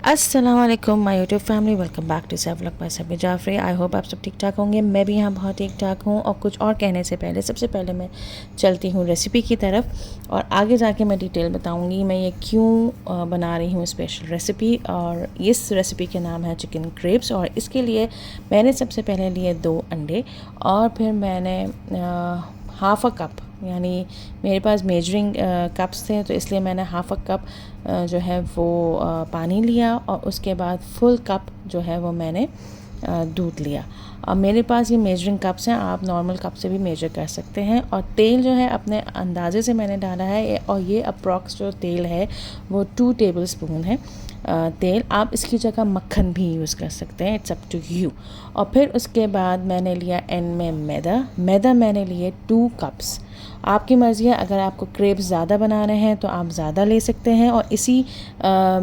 अस्सलाम वालेकुम my YouTube family, welcome back to safe vlog by Sabi Jafri. I hope आप सब ठीक ठाक होंगे। मैं भी यहाँ बहुत ठीक ठाक हूँ। और कुछ और कहने से पहले सबसे पहले मैं चलती हूँ रेसिपी की तरफ और आगे जाके मैं डिटेल बताऊँगी मैं ये क्यों बना रही हूँ स्पेशल रेसिपी। और इस रेसिपी के नाम है चिकन क्रेब्स। और इसके लिए मैंने सबसे पहले लिए 2 अंडे और फिर मैंने हाफ़ अ कप, यानी मेरे पास मेजरिंग कप्स थे तो इसलिए मैंने हाफ़ अ कप जो है वो पानी लिया और उसके बाद फुल कप जो है वो मैंने दूध लिया। अब मेरे पास ये मेजरिंग कप्स हैं, आप नॉर्मल कप से भी मेजर कर सकते हैं। और तेल जो है अपने अंदाज़े से मैंने डाला है और ये अप्रॉक्स जो तेल है वो 2 टेबल स्पून है तेल। आप इसकी जगह मक्खन भी यूज़ कर सकते हैं, इट्स अप टू यू। और फिर उसके बाद मैंने लिया एंड में मैदा मैंने लिए 2 कप्स। आपकी मर्ज़ी है, अगर आपको क्रेप्स ज़्यादा बनाने हैं तो आप ज़्यादा ले सकते हैं और इसी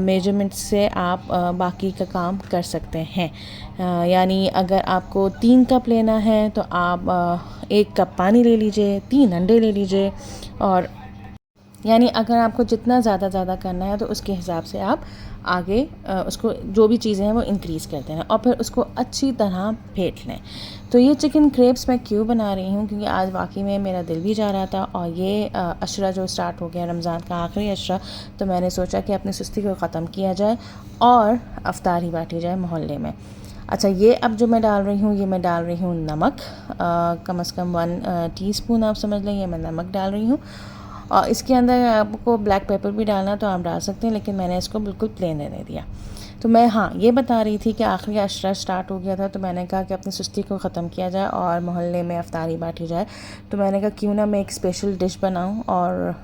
मेजरमेंट से आप बाकी का काम कर सकते हैं। यानी अगर आपको 3 कप लेना है तो आप 1 कप पानी ले लीजिए, 3 अंडे ले लीजिए। और यानी अगर आपको जितना ज़्यादा करना है तो उसके हिसाब से आप आगे उसको जो भी चीज़ें हैं वो इंक्रीज़ करते हैं और फिर उसको अच्छी तरह फेंट लें। तो ये चिकन क्रेप्स मैं क्यों बना रही हूँ, क्योंकि आज वाकई में मेरा दिल भी जा रहा था और ये अशरा जो स्टार्ट हो गया, रमज़ान का आखिरी अशरा, तो मैंने सोचा कि अपनी सुस्ती को ख़त्म किया जाए और अफ्तारी बांटी जाए मोहल्ले में। अच्छा, ये अब जो मैं डाल रही हूँ, ये मैं डाल रही हूँ नमक, कम से कम 1 टीस्पून आप समझ लें, ये मैं नमक डाल रही हूँ। और इसके अंदर आपको ब्लैक पेपर भी डालना तो आप डाल सकते हैं, लेकिन मैंने इसको बिल्कुल प्लेन रहने दिया। तो मैं ये बता रही थी कि आखिरी अशरा स्टार्ट हो गया था तो मैंने कहा कि अपनी सुस्ती को ख़त्म किया जाए और मोहल्ले में अफ्तारी बांटी जाए। तो मैंने कहा क्यों ना मैं एक स्पेशल डिश बनाऊं और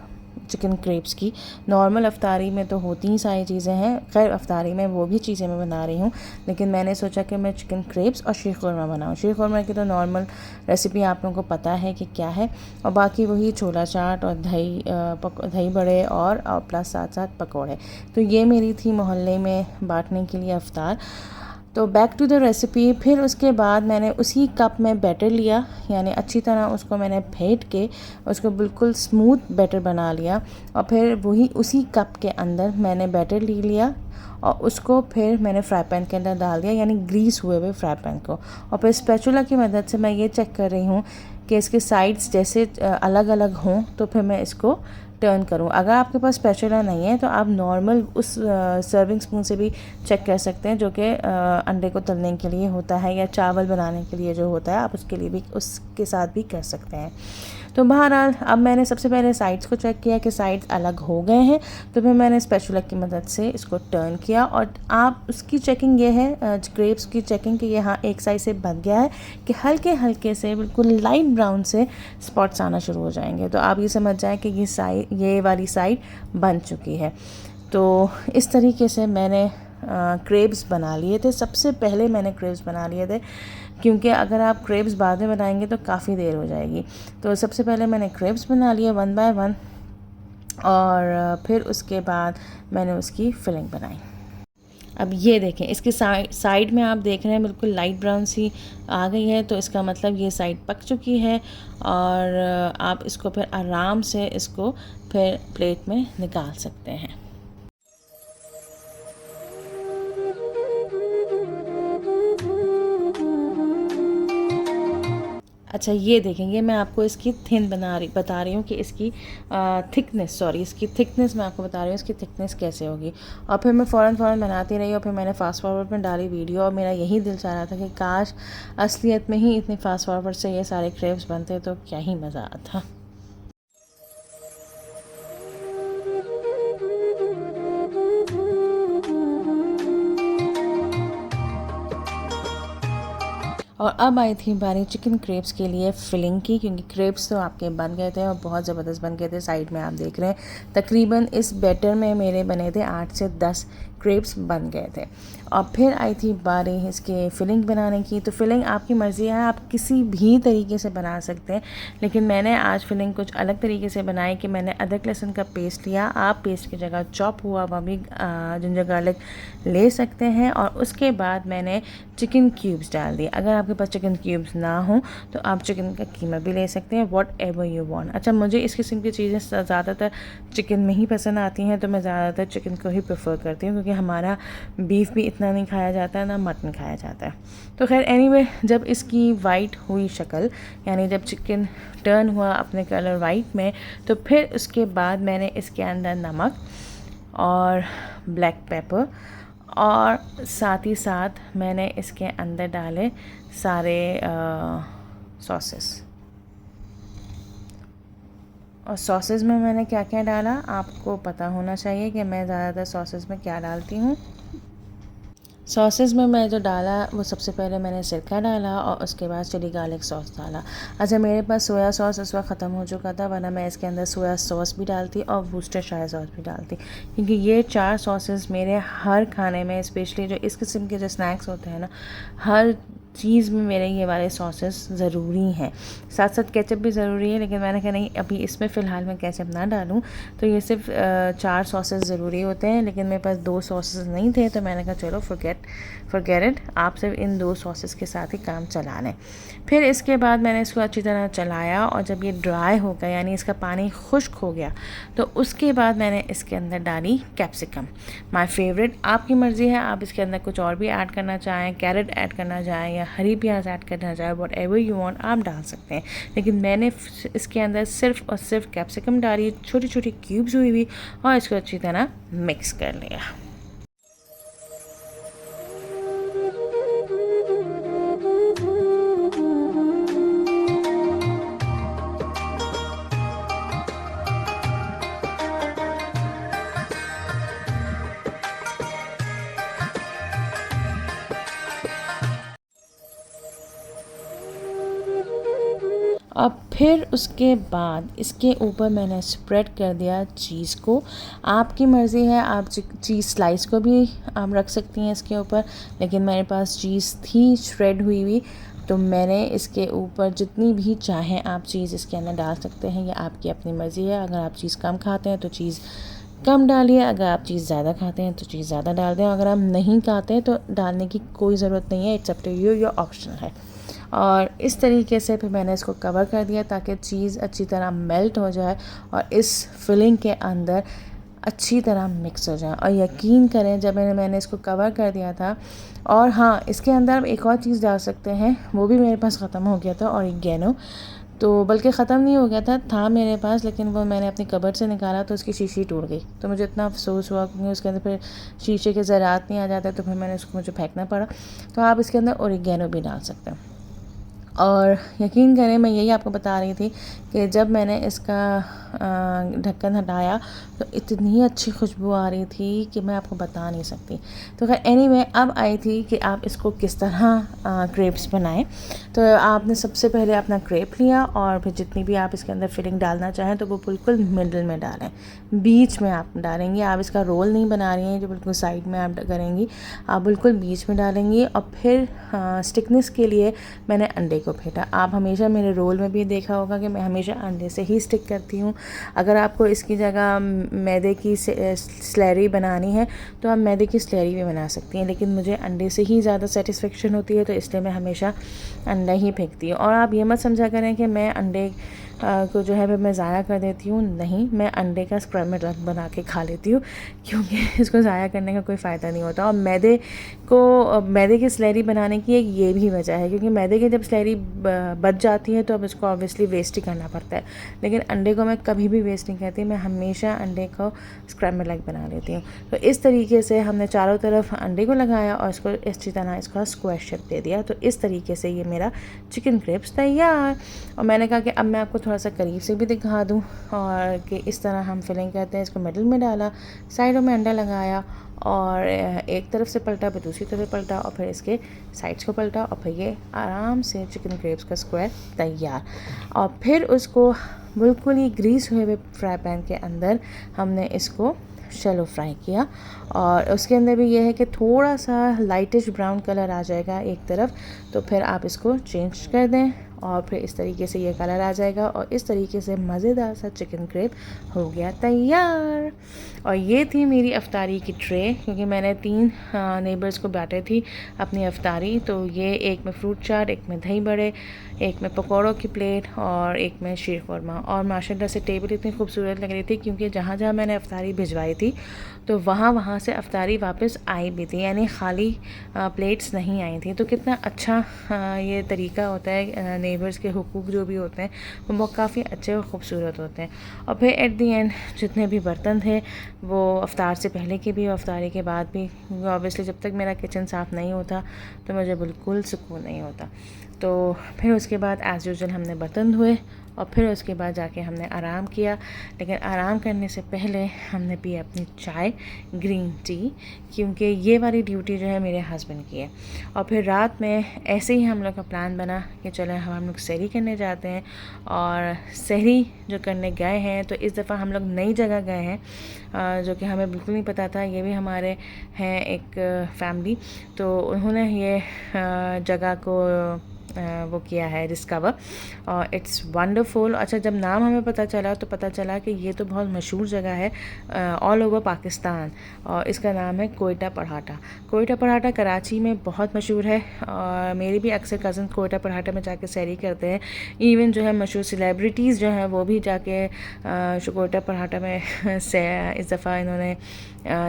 चिकन क्रेप्स की। नॉर्मल अफ्तारी में तो होती ही सारी चीज़ें हैं, खैर अफ्तारी में वो भी चीज़ें मैं बना रही हूँ, लेकिन मैंने सोचा कि मैं चिकन क्रेप्स और शीर खुरमा बनाऊँ। शीर खुरमा की तो नॉर्मल रेसिपी आप लोगों को पता है कि क्या है, और बाकी वही छोला चाट और दही बड़े और प्लस साथ साथ पकौड़े। तो ये मेरी थी मोहल्ले में बांटने के लिए अफ्तार। तो बैक टू द रेसिपी। फिर उसके बाद मैंने उसी कप में बैटर लिया, यानी अच्छी तरह उसको मैंने फेंट के उसको बिल्कुल स्मूथ बैटर बना लिया। और फिर वही उसी कप के अंदर मैंने बैटर लिया और उसको फिर मैंने फ्राई पैन के अंदर डाल दिया, यानी ग्रीस हुए हुए फ्राई पैन को। और फिर स्पैचुला की मदद से मैं ये चेक कर रही हूँ कि इसके साइड्स जैसे अलग अलग हों तो फिर मैं इसको टर्न करूँ। अगर आपके पास स्पैचुला नहीं है तो आप नॉर्मल उस सर्विंग स्पून से भी चेक कर सकते हैं, जो कि अंडे को तलने के लिए होता है या चावल बनाने के लिए जो होता है, आप उसके लिए भी उसके साथ भी कर सकते हैं। तो बहरहाल अब मैंने सबसे पहले साइड्स को चेक किया कि साइड्स अलग हो गए हैं, तो फिर मैंने स्पैचुला की मदद से इसको टर्न किया। और आप उसकी चेकिंग ये है, क्रेप्स की चेकिंग, कि यहाँ एक साइड से बन गया है कि हल्के हल्के से बिल्कुल लाइट ब्राउन से स्पॉट्स आना शुरू हो जाएंगे, तो आप ये समझ जाएं कि ये वाली साइड बन चुकी है। तो इस तरीके से मैंने क्रेब्स बना लिए थे। सबसे पहले मैंने क्रेब्स बना लिए थे, क्योंकि अगर आप क्रेब्स बाद में बनाएंगे तो काफ़ी देर हो जाएगी। तो सबसे पहले मैंने क्रेब्स बना लिए 1 बाय 1 और फिर उसके बाद मैंने उसकी फिलिंग बनाई। अब ये देखें, इसकी साइड में आप देख रहे हैं बिल्कुल लाइट ब्राउन सी आ गई है, तो इसका मतलब ये साइड पक चुकी है। और आप इसको फिर आराम से इसको फिर प्लेट में निकाल सकते हैं। अच्छा, ये देखेंगे, मैं आपको इसकी बता रही हूँ कि इसकी इसकी थिकनेस मैं आपको बता रही हूँ इसकी थिकनेस कैसे होगी। और फिर मैं फ़ौरन बनाती रही और फिर मैंने फ़ास्ट फॉरवर्ड में डाली वीडियो और मेरा यही दिल चाह रहा था कि काश असलियत में ही इतनी फ़ास्ट फॉरवर्ड से ये सारे क्रेप्स बनते तो क्या ही मज़ा आता। और अब आई थी बारी चिकन क्रेप्स के लिए फ़िलिंग की, क्योंकि क्रेप्स तो आपके बन गए थे और बहुत ज़बरदस्त बन गए थे। साइड में आप देख रहे हैं तकरीबन इस बैटर में मेरे बने थे 8 से 10 क्रेप्स बन गए थे। और फिर आई थी बारी इसके फ़िलिंग बनाने की। तो फ़िलिंग आपकी मर्ज़ी है, आप किसी भी तरीके से बना सकते हैं, लेकिन मैंने आज फ़िलिंग कुछ अलग तरीके से बनाई कि मैंने अदरक लहसुन का पेस्ट लिया। आप पेस्ट की जगह चॉप हुआ वह भी जिंजर गार्लिक ले सकते हैं। और उसके बाद मैंने चिकन क्यूब्स डाल दिए। अगर आपके पास चिकन क्यूब्स ना हो तो आप चिकन का कीमा भी ले सकते हैं, वॉट एवर यू वांट। अच्छा, मुझे इस किस्म की चीज़ें ज़्यादातर चिकन में ही पसंद आती हैं, तो मैं ज़्यादातर चिकन को ही प्रेफर करती हूँ, क्योंकि क्योंकि हमारा बीफ भी इतना नहीं खाया जाता है, ना मटन खाया जाता है। तो खैर एनीवे, जब इसकी वाइट हुई शक्ल, यानी जब चिकन टर्न हुआ अपने कलर वाइट में, तो फिर उसके बाद मैंने इसके अंदर नमक और ब्लैक पेपर और साथ ही साथ मैंने इसके अंदर डाले सारे सॉसेस। और सॉसेस में मैंने क्या क्या डाला आपको पता होना चाहिए कि मैं ज़्यादातर सॉसेस में क्या डालती हूँ। सॉसेस में मैं जो डाला वो सबसे पहले मैंने सिरका डाला और उसके बाद चिली गार्लिक सॉस डाला। अच्छा, मेरे पास सोया सॉस इस वक्त ख़त्म हो चुका था, वरना मैं इसके अंदर सोया सॉस भी डालती और वूस्टरशायर सॉस भी डालती, क्योंकि ये 4 सॉसेस मेरे हर खाने में, स्पेशली जो इस किस्म के जो स्नैक्स होते हैं ना, हर चीज़ में मेरे ये वाले सॉसेस ज़रूरी हैं। साथ साथ केचप भी ज़रूरी है, लेकिन मैंने कहा नहीं, अभी इसमें फ़िलहाल मैं केचप ना डालूं, तो ये सिर्फ 4 सॉसेस ज़रूरी होते हैं। लेकिन मेरे पास 2 सॉसेस नहीं थे, तो मैंने कहा चलो फॉरगेट इट, आप सिर्फ इन 2 सॉसेस के साथ ही काम चला लें। फिर इसके बाद मैंने इसको अच्छी तरह चलाया और जब ये ड्राई हो गया, यानी इसका पानी खुश्क हो गया, तो उसके बाद मैंने इसके अंदर डाली कैप्सिकम, माय फेवरेट। आपकी मर्ज़ी है, आप इसके अंदर कुछ और भी ऐड करना चाहें, कैरेट ऐड करना चाहें या हरी प्याज ऐड करना चाहें, वॉट एवर यू वांट आप डाल सकते हैं। लेकिन मैंने इसके अंदर सिर्फ और सिर्फ कैप्सिकम डाली, छोटी छोटी क्यूब्स हुई हुई, और इसको अच्छी तरह मिक्स कर लिया। अब फिर उसके बाद इसके ऊपर मैंने स्प्रेड कर दिया चीज़ को। आपकी मर्ज़ी है, आप चीज़ स्लाइस को भी आप रख सकती हैं इसके ऊपर, लेकिन मेरे पास चीज़ थी श्रेड हुई हुई, तो मैंने इसके ऊपर जितनी भी चाहें आप चीज़ इसके अंदर डाल सकते हैं। ये आपकी अपनी मर्ज़ी है। अगर आप चीज़ कम खाते हैं तो चीज़ कम डालिए, अगर आप चीज़ ज़्यादा खाते हैं तो चीज़ ज़्यादा डाल दें। अगर आप नहीं खाते हैं तो डालने की कोई ज़रूरत नहीं है, it's up to you, your optional है। और इस तरीके से फिर मैंने इसको कवर कर दिया ताकि चीज़ अच्छी तरह मेल्ट हो जाए और इस फिलिंग के अंदर अच्छी तरह मिक्स हो जाए। और यकीन करें, जब मैंने इसको कवर कर दिया था, और हाँ, इसके अंदर हम एक और चीज़ डाल सकते हैं, वो भी मेरे पास ख़त्म हो गया था, ऑरिगेनो। तो बल्कि ख़त्म नहीं हो गया था मेरे पास, लेकिन वो मैंने अपनी कबर्ड से निकाला तो उसकी शीशी टूट गई। तो मुझे इतना अफसोस हुआ, क्योंकि उसके अंदर फिर शीशे के ज़रात नहीं आ जाते, तो फिर मैंने उसको मुझे फेंकना पड़ा। तो आप इसके अंदर ऑरिगेनो भी डाल सकते हैं। और यकीन करें, मैं यही आपको बता रही थी कि जब मैंने इसका ढक्कन हटाया तो इतनी अच्छी खुशबू आ रही थी कि मैं आपको बता नहीं सकती। तो खैर एनीवे, अब आई थी कि आप इसको किस तरह क्रेप्स बनाएं। तो आपने सबसे पहले अपना क्रेप लिया और फिर जितनी भी आप इसके अंदर फिलिंग डालना चाहें तो वो बिल्कुल मिडल में डालें, बीच में आप डालेंगी। आप इसका रोल नहीं बना रही हैं जो बिल्कुल साइड में आप करेंगी, आप बिल्कुल बीच में डालेंगी। और फिर स्टिकनेस के लिए मैंने अंडे को फेंटा। आप हमेशा मेरे रोल में भी देखा होगा कि मैं हमेशा अंडे से ही स्टिक करती हूँ। अगर आपको इसकी जगह मैदे की स्लैरी बनानी है तो आप मैदे की स्लैरी भी बना सकती हैं, लेकिन मुझे अंडे से ही ज़्यादा सेटिस्फेक्शन होती है, तो इसलिए मैं हमेशा अंडा ही फेंकती हूँ। और आप ये मत समझा करें कि मैं अंडे को जो है मैं ज़ाया कर देती हूँ, नहीं, मैं अंडे का स्क्रैम्बल एग बना के खा लेती हूँ, क्योंकि इसको ज़ाया करने का कोई फ़ायदा नहीं होता। और मैदे की स्लैरी बनाने की एक ये भी वजह है, क्योंकि मैदे की जब स्लैरी बच जाती है तो अब इसको ऑब्वियसली वेस्ट ही करना पड़ता है, लेकिन अंडे को मैं कभी भी वेस्ट नहीं करती, मैं हमेशा अंडे को स्क्रैम्बल एग बना लेती हूँ। तो इस तरीके से हमने चारों तरफ अंडे को लगाया और इसको अच्छी तरह इसका स्क्वायर शेप दे दिया। तो इस तरीके से ये मेरा चिकन क्रेप्स तैयार। और मैंने कहा कि अब मैं आपको थोड़ा सा करीब से भी दिखा दूँ, और कि इस तरह हम फिलिंग करते हैं। इसको मिडिल में डाला, साइडों में अंडा लगाया और एक तरफ से पलटा, फिर दूसरी तरफ पलटा और फिर इसके साइड्स को पलटा, और फिर ये आराम से चिकन क्रेप्स का स्क्वायर तैयार। और फिर उसको बिल्कुल ही ग्रीस हुए फ्राई पैन के अंदर हमने इसको शैलो फ्राई किया। और उसके अंदर भी ये है कि थोड़ा सा लाइटिश ब्राउन कलर आ जाएगा एक तरफ, तो फिर आप इसको चेंज कर दें और फिर इस तरीके से ये कलर आ जाएगा। और इस तरीके से मज़ेदार सा चिकन क्रेप हो गया तैयार। और ये थी मेरी अफ्तारी की ट्रे, क्योंकि मैंने 3 नेबर्स को बांटे थी अपनी अफ्तारी। तो ये एक में फ्रूट चाट, एक में दही बड़े, एक में पकौड़ों की प्लेट और एक में शीर खुरमा। और माशाल्लाह से टेबल इतनी खूबसूरत लग रही थी क्योंकि जहाँ जहाँ मैंने अफ्तारी भिजवाई थी तो वहाँ वहाँ से अफ्तारी वापस आई भी थी, यानी खाली प्लेट्स नहीं आई थी। तो कितना अच्छा ये तरीका होता है, नेबर्स के हुकूक जो भी होते हैं वो काफ़ी अच्छे और ख़ूबसूरत होते हैं। और फिर एट दी एंड जितने भी बर्तन थे वो अफ्तार से पहले के भी और अफ्तारी के बाद भी, ऑब्वियसली जब तक मेरा किचन साफ़ नहीं होता तो मुझे बिल्कुल सुकून नहीं होता। तो फिर उसके बाद एज़ यूजुअल हमने बर्तन धोए और फिर उसके बाद जाके हमने आराम किया। लेकिन आराम करने से पहले हमने पी अपनी चाय, ग्रीन टी, क्योंकि ये वाली ड्यूटी जो है मेरे हस्बैंड की है। और फिर रात में ऐसे ही हम लोग का प्लान बना कि चलो हम लोग सहरी करने जाते हैं। और सहरी जो करने गए हैं तो इस दफ़ा हम लोग नई जगह गए हैं जो कि हमें बिल्कुल नहीं पता था। ये भी हमारे हैं एक फैमिली, तो उन्होंने ये जगह को वो किया है डिस्कवर, और इट्स वंडरफुल। अच्छा, जब नाम हमें पता चला तो पता चला कि ये तो बहुत मशहूर जगह है ऑल ओवर पाकिस्तान, और इसका नाम है कोयटा पराठा। कोयटा पराठा कराची में बहुत मशहूर है और मेरी भी अक्सर कज़न कोयटा पराठा में जाके सैरी करते हैं। इवन जो है मशहूर सेलिब्रिटीज़ जो हैं वो भी जाके कोयटा पराठा में इस दफ़ा इन्होंने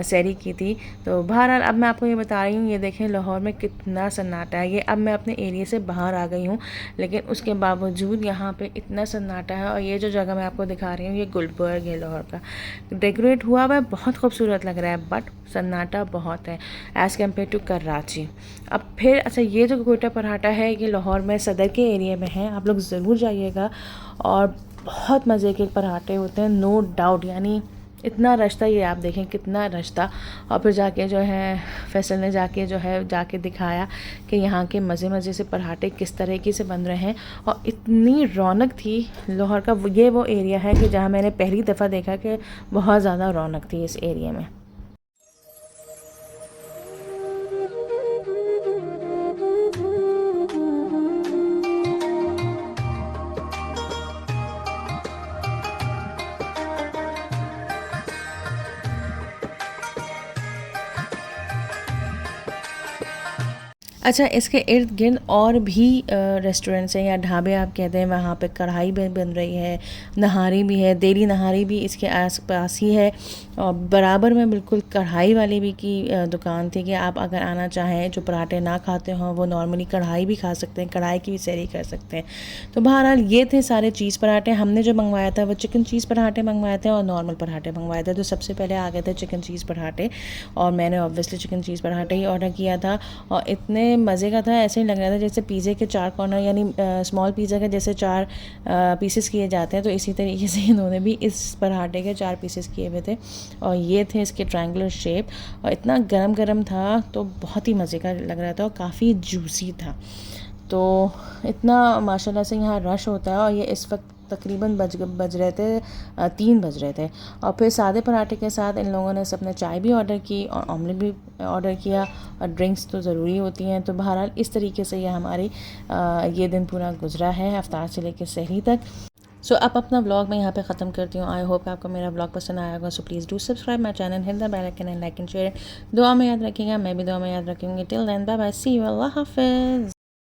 सैरी की थी। तो बहरहाल अब मैं आपको ये बता रही हूँ, ये देखें लाहौर में कितना सन्नाटा है। ये अब मैं अपने एरिया से बाहर आ गई हूँ लेकिन उसके बावजूद यहाँ पे इतना सन्नाटा है। और ये जो जगह मैं आपको दिखा रही हूँ ये गुलबर्ग है लाहौर का, डेकोरेट हुआ हुआ है, बहुत खूबसूरत लग रहा है, बट सन्नाटा बहुत है एज़ कम्पेयर टू कराची। अब फिर अच्छा, ये जो कोयटा पराठा है ये लाहौर में सदर के एरिया में है, आप लोग ज़रूर जाइएगा। और बहुत मज़े के पराठे होते हैं, नो डाउट। यानी इतना रश था, ये आप देखें कितना रश था। और फिर जाके जो है फैसल ने जाके दिखाया कि यहाँ के मज़े मज़े से पराठे किस तरीके से बन रहे हैं। और इतनी रौनक थी लाहौर का। ये वो एरिया है कि जहाँ मैंने पहली दफ़ा देखा कि बहुत ज़्यादा रौनक थी इस एरिया में। अच्छा, इसके इर्द गिर्द और भी रेस्टोरेंट्स हैं या ढाबे आप कहते हैं, वहाँ पे कढ़ाई भी बन रही है, नहारी भी है, देरी नहारी भी इसके आस पास ही है। और बराबर में बिल्कुल कढ़ाई वाली भी की दुकान थी कि आप अगर आना चाहें, जो पराठे ना खाते हों वो नॉर्मली कढ़ाई भी खा सकते हैं, कढ़ाई की भी सैरी कर सकते हैं। तो बहरहाल ये थे सारे चीज़ पराठे। हमने जो मंगवाया था वो चिकन चीज़ पराठे मंगवाए थे और नॉर्मल पराठे मंगवाए थे। तो सबसे पहले आ गए थे चिकन चीज़ पराठे और मैंने ऑब्वियसली चिकन चीज़ पराठे ही ऑर्डर किया था। और इतने मज़े का था, ऐसे ही लग रहा था जैसे पिज़्ज़े के 4 कॉर्नर, यानी स्मॉल पिज़्ज़ा के जैसे 4 पीसेस किए जाते हैं, तो इसी तरीके से इन्होंने भी इस पराठे के 4 पीसेस किए हुए थे। और ये थे इसके ट्रायंगुलर शेप, और इतना गरम गरम था तो बहुत ही मज़े का लग रहा था और काफ़ी जूसी था। तो इतना माशाल्लाह से यहाँ रश होता है। और ये इस वक्त तकरीबन बज रहे थे 3 बज रहे थे। और फिर सादे पराठे के साथ इन लोगों ने सबने चाय भी ऑर्डर की और ऑमलेट भी ऑर्डर किया, और ड्रिंक्स तो ज़रूरी होती हैं। तो बहरहाल इस तरीके से ये हमारी ये दिन पूरा गुजरा है, अफ्तार से लेकर सहरी तक। सो अब अपना व्लॉग मैं यहाँ पे ख़त्म करती हूँ। आई होप आपको मेरा व्लॉग पसंद आया होगा। So please do subscribe my channel, hit the bell icon and like and share. दुआ में याद रखिएगा, मैं भी दुआ में याद रखूँगी। Till then bye bye, see you, अल्लाह हाफ़िज़।